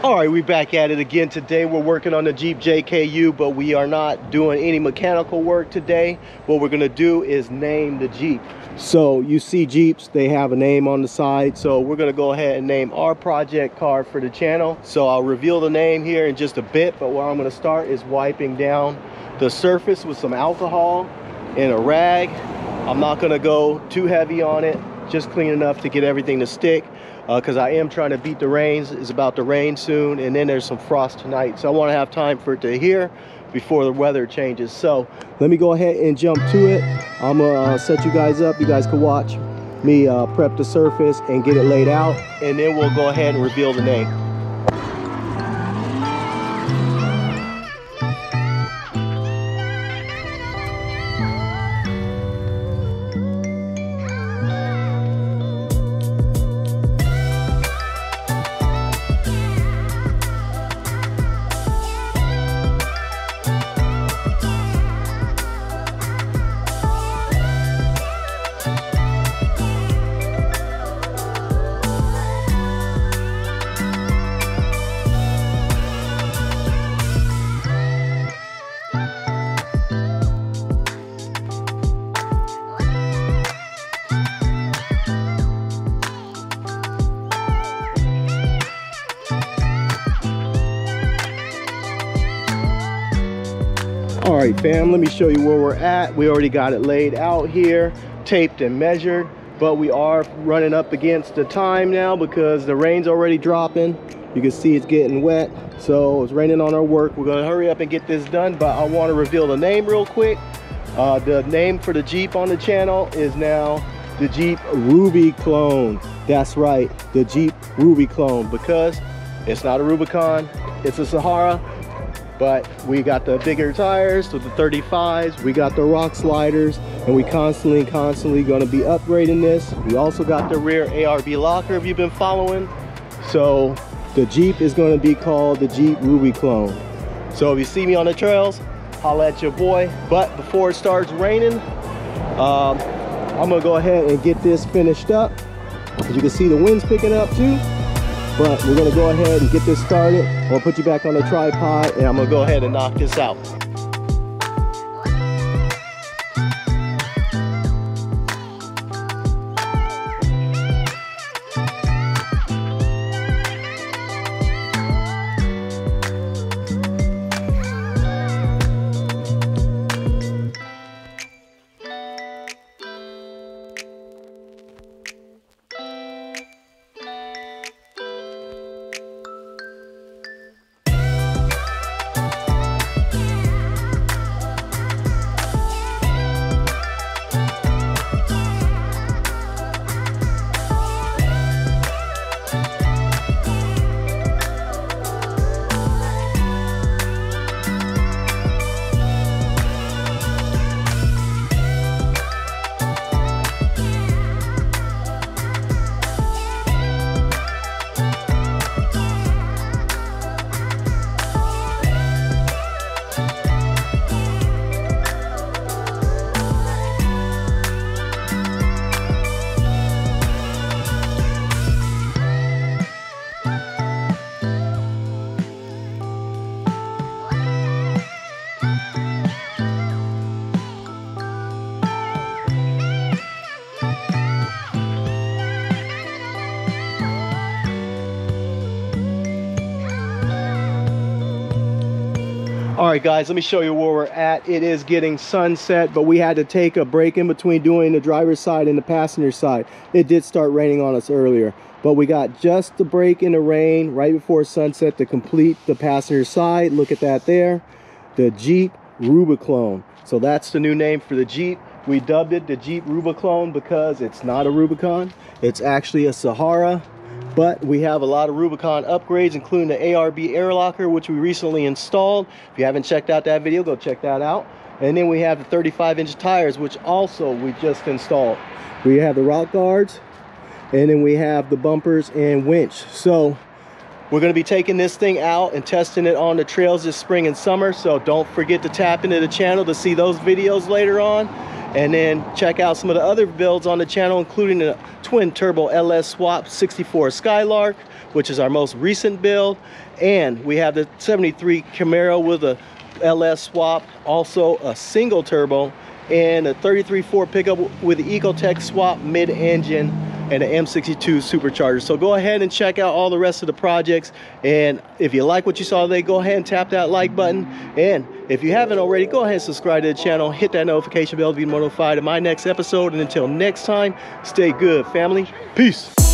All right, we back at it again today. We're working on the Jeep JKU, but we are not doing any mechanical work today. What we're gonna do is name the Jeep. So you see Jeeps, they have a name on the side. So we're gonna go ahead and name our project car for the channel. So I'll reveal the name here in just a bit, but where I'm gonna start is wiping down the surface with some alcohol and a rag. I'm not gonna go too heavy on it, just clean enough to get everything to stick. Because I am trying to beat the rains. It's about to rain soon, and then there's some frost tonight, so I want to have time for it to adhere before the weather changes. So let me go ahead and jump to it. I'm gonna set you guys up. You guys can watch me prep the surface and get it laid out, and then we'll go ahead and reveal the name. All right, fam, let me show you where we're at. We already got it laid out here, taped and measured, but we are running up against the time now because the rain's already dropping. You can see it's getting wet, so it's raining on our work. We're gonna hurry up and get this done, but I wanna reveal the name real quick. The name for the Jeep on the channel is now the Jeep Ruby Clone. That's right, the Jeep Ruby Clone, because it's not a Rubicon, it's a Sahara. But we got the bigger tires, so the 35s, we got the rock sliders, and we constantly gonna be upgrading this. We also got the rear ARB locker if you've been following. So the Jeep is gonna be called the Jeep Ruby Clone. So if you see me on the trails, holla at your boy. But before it starts raining, I'm gonna go ahead and get this finished up. As you can see, the wind's picking up too. But we're gonna go ahead and get this started. I'll put you back on the tripod and I'm gonna go ahead and knock this out. All right, guys, let me show you where we're at. It is getting sunset, but we had to take a break in between doing the driver's side and the passenger side. It did start raining on us earlier, but we got just the break in the rain right before sunset to complete the passenger side. Look at that there, the Jeep Rubicon. So that's the new name for the Jeep. We dubbed it the Jeep Rubicon because it's not a Rubicon. It's actually a Sahara. But we have a lot of Rubicon upgrades, including the ARB air locker, which we recently installed. If you haven't checked out that video, go check that out. And then we have the 35-inch tires, which also we just installed. We have the rock guards, and then we have the bumpers and winch. So we're going to be taking this thing out and testing it on the trails this spring and summer. So don't forget to tap into the channel to see those videos later on. And then check out some of the other builds on the channel, including the twin turbo LS swap 64 Skylark. which is our most recent build. And we have the 73 Camaro with a LS swap, also a single turbo, and a 33 Ford pickup with the Ecotec swap mid-engine and an M62 supercharger. So go ahead and check out all the rest of the projects, and if you like what you saw today, go ahead and tap that like button. And if you haven't already, go ahead and subscribe to the channel, hit that notification bell to be notified of my next episode. And until next time, stay good, family. Peace.